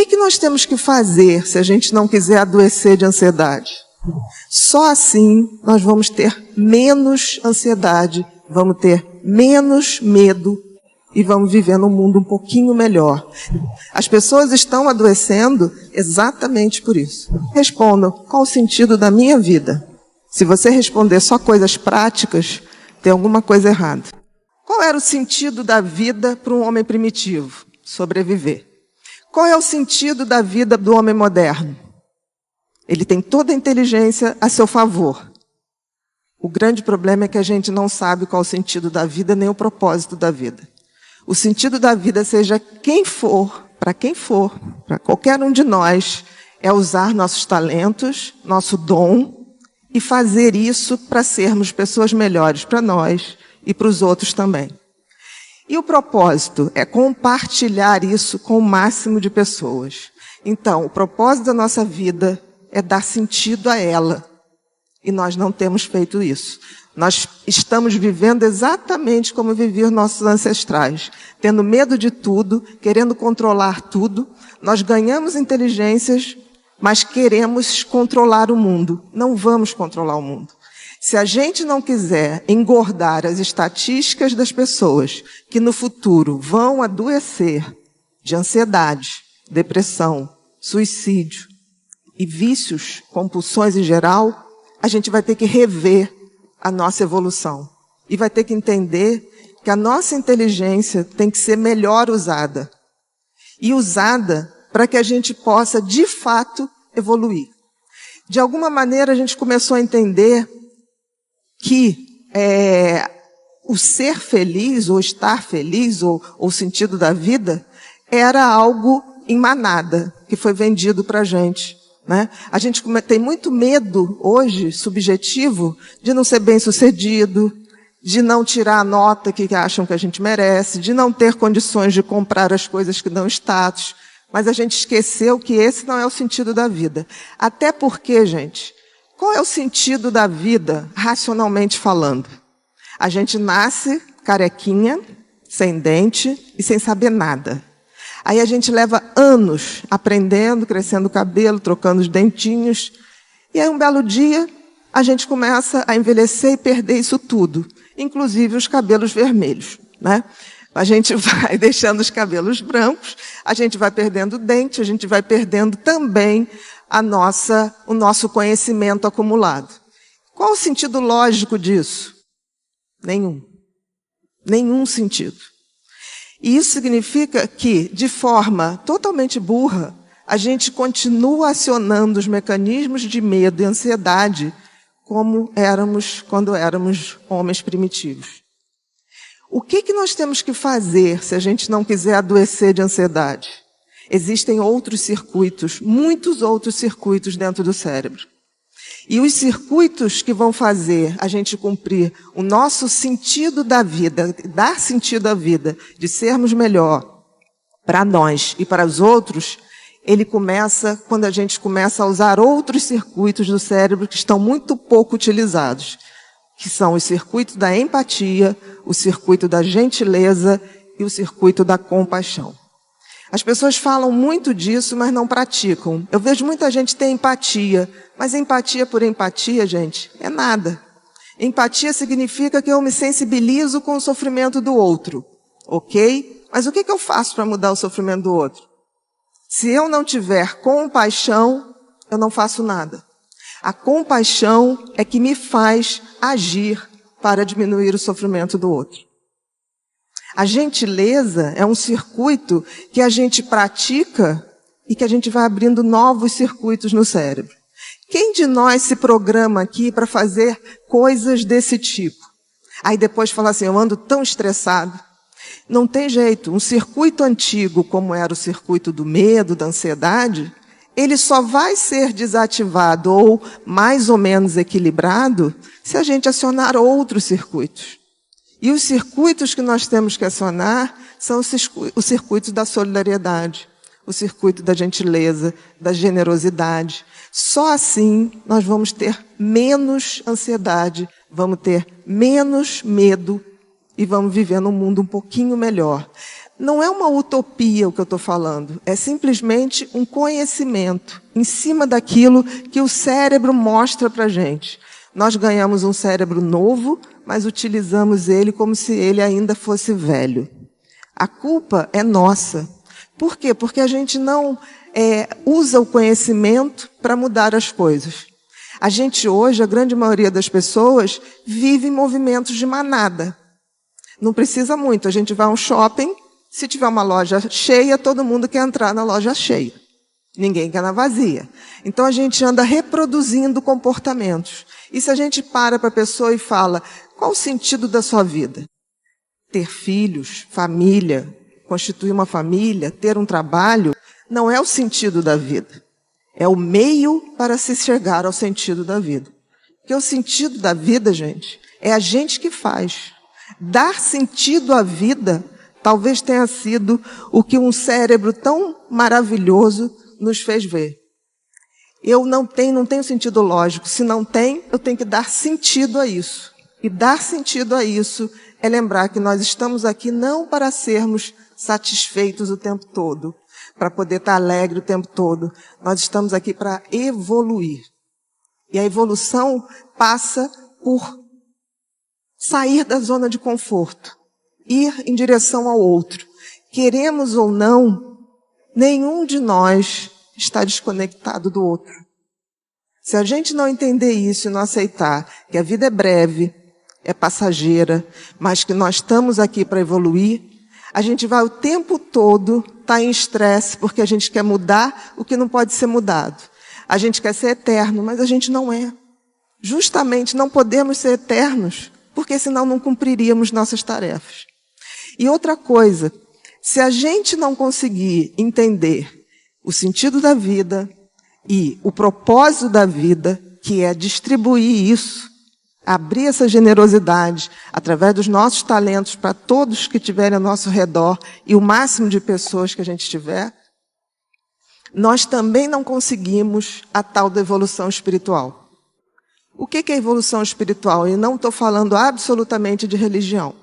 que nós temos que fazer se a gente não quiser adoecer de ansiedade? Só assim nós vamos ter menos ansiedade, vamos ter menos medo e vamos viver num mundo um pouquinho melhor. As pessoas estão adoecendo exatamente por isso. Respondam, qual o sentido da minha vida? Se você responder só coisas práticas, tem alguma coisa errada. Qual era o sentido da vida para um homem primitivo? Sobreviver. Qual é o sentido da vida do homem moderno? Ele tem toda a inteligência a seu favor. O grande problema é que a gente não sabe qual o sentido da vida, nem o propósito da vida. O sentido da vida, seja quem for, para qualquer um de nós, é usar nossos talentos, nosso dom, e fazer isso para sermos pessoas melhores para nós e para os outros também. E o propósito é compartilhar isso com o máximo de pessoas. Então, o propósito da nossa vida é dar sentido a ela. E nós não temos feito isso. Nós estamos vivendo exatamente como viviam nossos ancestrais, tendo medo de tudo, querendo controlar tudo. Nós ganhamos inteligências, mas queremos controlar o mundo. Não vamos controlar o mundo. Se a gente não quiser engordar as estatísticas das pessoas que no futuro vão adoecer de ansiedade, depressão, suicídio e vícios, compulsões em geral, a gente vai ter que rever a nossa evolução. E vai ter que entender que a nossa inteligência tem que ser melhor usada. E usada para que a gente possa, de fato, evoluir. De alguma maneira, a gente começou a entender que o ser feliz, ou estar feliz, ou o sentido da vida, era algo em manada, que foi vendido para a gente. Né? A gente tem muito medo hoje, subjetivo, de não ser bem-sucedido, de não tirar a nota que acham que a gente merece, de não ter condições de comprar as coisas que dão status. Mas a gente esqueceu que esse não é o sentido da vida. Até porque, gente, qual é o sentido da vida, racionalmente falando? A gente nasce carequinha, sem dente e sem saber nada. Aí a gente leva anos aprendendo, crescendo o cabelo, trocando os dentinhos. E aí um belo dia a gente começa a envelhecer e perder isso tudo, inclusive os cabelos vermelhos, né? A gente vai deixando os cabelos brancos, a gente vai perdendo dente, a gente vai perdendo também o nosso conhecimento acumulado. Qual o sentido lógico disso? Nenhum. Nenhum sentido. E isso significa que, de forma totalmente burra, a gente continua acionando os mecanismos de medo e ansiedade como éramos quando éramos homens primitivos. O que nós temos que fazer se a gente não quiser adoecer de ansiedade? Existem outros circuitos, muitos outros circuitos dentro do cérebro. E os circuitos que vão fazer a gente cumprir o nosso sentido da vida, dar sentido à vida, de sermos melhor para nós e para os outros, ele começa quando a gente começa a usar outros circuitos do cérebro que estão muito pouco utilizados, que são os circuitos da empatia, o circuito da gentileza e o circuito da compaixão. As pessoas falam muito disso, mas não praticam. Eu vejo muita gente ter empatia, mas empatia por empatia, gente, é nada. Empatia significa que eu me sensibilizo com o sofrimento do outro, ok? Mas o que eu faço para mudar o sofrimento do outro? Se eu não tiver compaixão, eu não faço nada. A compaixão é que me faz agir para diminuir o sofrimento do outro. A gentileza é um circuito que a gente pratica e que a gente vai abrindo novos circuitos no cérebro. Quem de nós se programa aqui para fazer coisas desse tipo? Aí depois fala assim, eu ando tão estressado. Não tem jeito. Um circuito antigo, como era o circuito do medo, da ansiedade, ele só vai ser desativado ou mais ou menos equilibrado se a gente acionar outros circuitos. E os circuitos que nós temos que acionar são os circuitos da solidariedade, o circuito da gentileza, da generosidade. Só assim nós vamos ter menos ansiedade, vamos ter menos medo e vamos viver num mundo um pouquinho melhor. Não é uma utopia o que eu estou falando, é simplesmente um conhecimento em cima daquilo que o cérebro mostra para a gente. Nós ganhamos um cérebro novo, mas utilizamos ele como se ele ainda fosse velho. A culpa é nossa. Por quê? Porque a gente não usa o conhecimento para mudar as coisas. A gente hoje, a grande maioria das pessoas, vive em movimentos de manada. Não precisa muito, a gente vai a um shopping, se tiver uma loja cheia, todo mundo quer entrar na loja cheia. Ninguém quer na vazia. Então a gente anda reproduzindo comportamentos. E se a gente para a pessoa e fala, qual o sentido da sua vida? Ter filhos, família, constituir uma família, ter um trabalho, não é o sentido da vida. É o meio para se chegar ao sentido da vida. Porque o sentido da vida, gente, é a gente que faz. Dar sentido à vida talvez tenha sido o que um cérebro tão maravilhoso nos fez ver. Eu não tenho sentido lógico. Se não tem, eu tenho que dar sentido a isso. E dar sentido a isso é lembrar que nós estamos aqui não para sermos satisfeitos o tempo todo, para poder estar alegre o tempo todo. Nós estamos aqui para evoluir. E a evolução passa por sair da zona de conforto, ir em direção ao outro. Queremos ou não, nenhum de nós está desconectado do outro. Se a gente não entender isso e não aceitar que a vida é breve, é passageira, mas que nós estamos aqui para evoluir, a gente vai o tempo todo estar em estresse porque a gente quer mudar o que não pode ser mudado. A gente quer ser eterno, mas a gente não é. Justamente não podemos ser eternos, porque senão não cumpriríamos nossas tarefas. E outra coisa, se a gente não conseguir entender o sentido da vida e o propósito da vida, que é distribuir isso, abrir essa generosidade através dos nossos talentos para todos que estiverem ao nosso redor e o máximo de pessoas que a gente tiver, nós também não conseguimos a tal da evolução espiritual. O que é evolução espiritual? Eu não estou falando absolutamente de religião.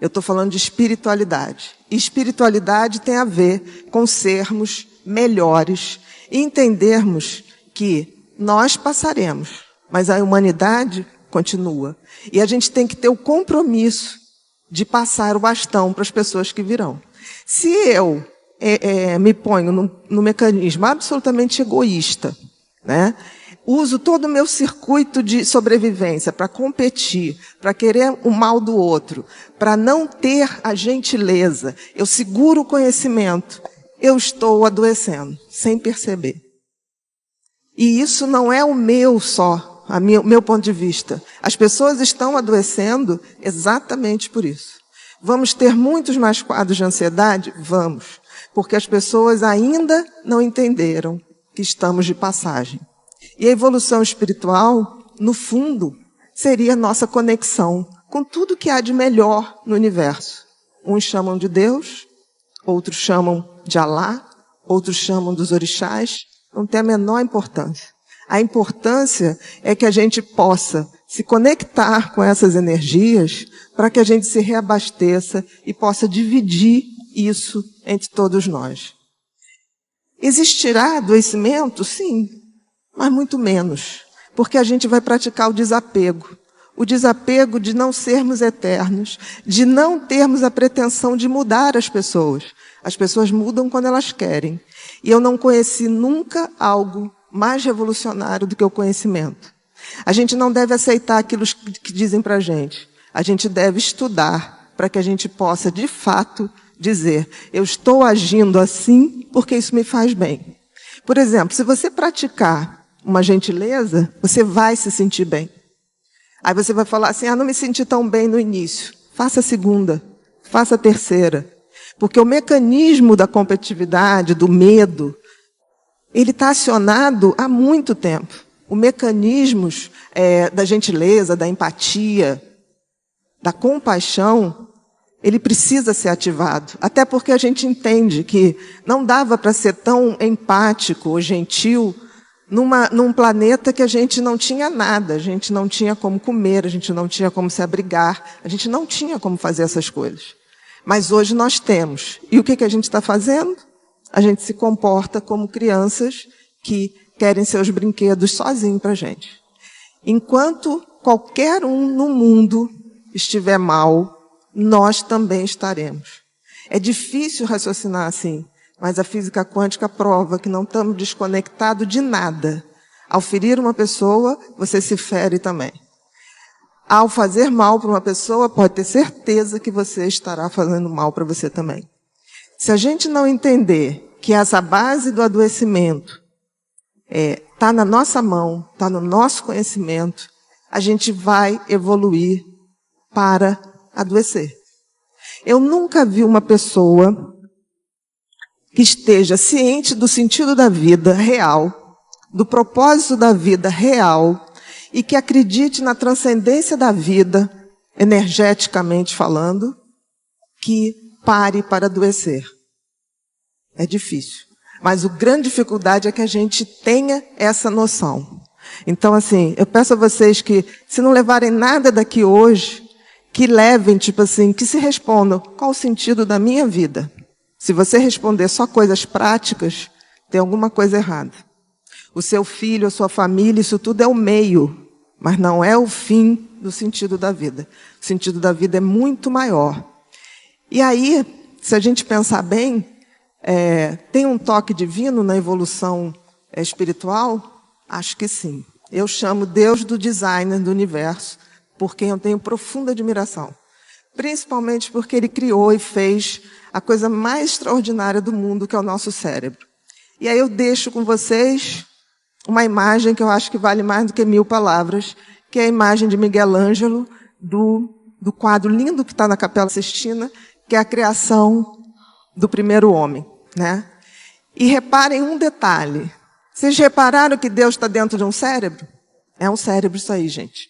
Eu estou falando de espiritualidade. E espiritualidade tem a ver com sermos melhores e entendermos que nós passaremos, mas a humanidade continua. E a gente tem que ter o compromisso de passar o bastão para as pessoas que virão. Se eu me ponho no mecanismo absolutamente egoísta, né? Uso todo o meu circuito de sobrevivência para competir, para querer o mal do outro, para não ter a gentileza, eu seguro o conhecimento, eu estou adoecendo, sem perceber. E isso não é o meu só, o meu ponto de vista. As pessoas estão adoecendo exatamente por isso. Vamos ter muitos mais quadros de ansiedade? Vamos. Porque as pessoas ainda não entenderam que estamos de passagem. E a evolução espiritual, no fundo, seria a nossa conexão com tudo que há de melhor no universo. Uns chamam de Deus, outros chamam de Alá, outros chamam dos orixás, não tem a menor importância. A importância é que a gente possa se conectar com essas energias para que a gente se reabasteça e possa dividir isso entre todos nós. Existirá adoecimento? Sim, mas muito menos, porque a gente vai praticar o desapego de não sermos eternos, de não termos a pretensão de mudar as pessoas. As pessoas mudam quando elas querem. E eu não conheci nunca algo mais revolucionário do que o conhecimento. A gente não deve aceitar aquilo que dizem para a gente. A gente deve estudar para que a gente possa, de fato, dizer, eu estou agindo assim porque isso me faz bem. Por exemplo, se você praticar uma gentileza, você vai se sentir bem. Aí você vai falar assim, não me senti tão bem no início. Faça a segunda, faça a terceira. Porque o mecanismo da competitividade, do medo, ele está acionado há muito tempo. O mecanismo da gentileza, da empatia, da compaixão, ele precisa ser ativado. Até porque a gente entende que não dava para ser tão empático ou gentil num planeta que a gente não tinha nada, a gente não tinha como comer, a gente não tinha como se abrigar, a gente não tinha como fazer essas coisas. Mas hoje nós temos. E o que a gente está fazendo? A gente se comporta como crianças que querem seus brinquedos sozinhos para a gente. Enquanto qualquer um no mundo estiver mal, nós também estaremos. É difícil raciocinar assim, mas a física quântica prova que não estamos desconectados de nada. Ao ferir uma pessoa, você se fere também. Ao fazer mal para uma pessoa, pode ter certeza que você estará fazendo mal para você também. Se a gente não entender que essa base do adoecimento está na nossa mão, está no nosso conhecimento, a gente vai evoluir para adoecer. Eu nunca vi uma pessoa que esteja ciente do sentido da vida real, do propósito da vida real, e que acredite na transcendência da vida, energeticamente falando, que pare para adoecer. É difícil. Mas a grande dificuldade é que a gente tenha essa noção. Então, assim, eu peço a vocês que, se não levarem nada daqui hoje, que levem, tipo assim, que se respondam, qual o sentido da minha vida? Se você responder só coisas práticas, tem alguma coisa errada. O seu filho, a sua família, isso tudo é o meio, mas não é o fim do sentido da vida. O sentido da vida é muito maior. E aí, se a gente pensar bem, tem um toque divino na evolução espiritual? Acho que sim. Eu chamo Deus do designer do universo, por quem eu tenho profunda admiração. Principalmente porque ele criou e fez a coisa mais extraordinária do mundo, que é o nosso cérebro. E aí eu deixo com vocês uma imagem que eu acho que vale mais do que 1000 palavras, que é a imagem de Miguel Ângelo, do quadro lindo que está na Capela Sistina, que é a criação do primeiro homem, né? E reparem um detalhe. Vocês repararam que Deus está dentro de um cérebro? É um cérebro isso aí, gente.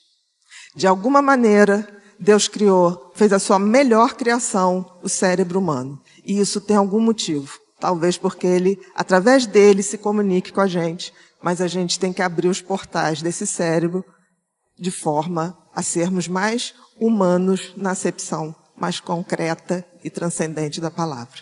De alguma maneira, Deus criou, fez a sua melhor criação, o cérebro humano. E isso tem algum motivo. Talvez porque ele, através dele, se comunique com a gente. Mas a gente tem que abrir os portais desse cérebro de forma a sermos mais humanos na acepção mais concreta e transcendente da palavra.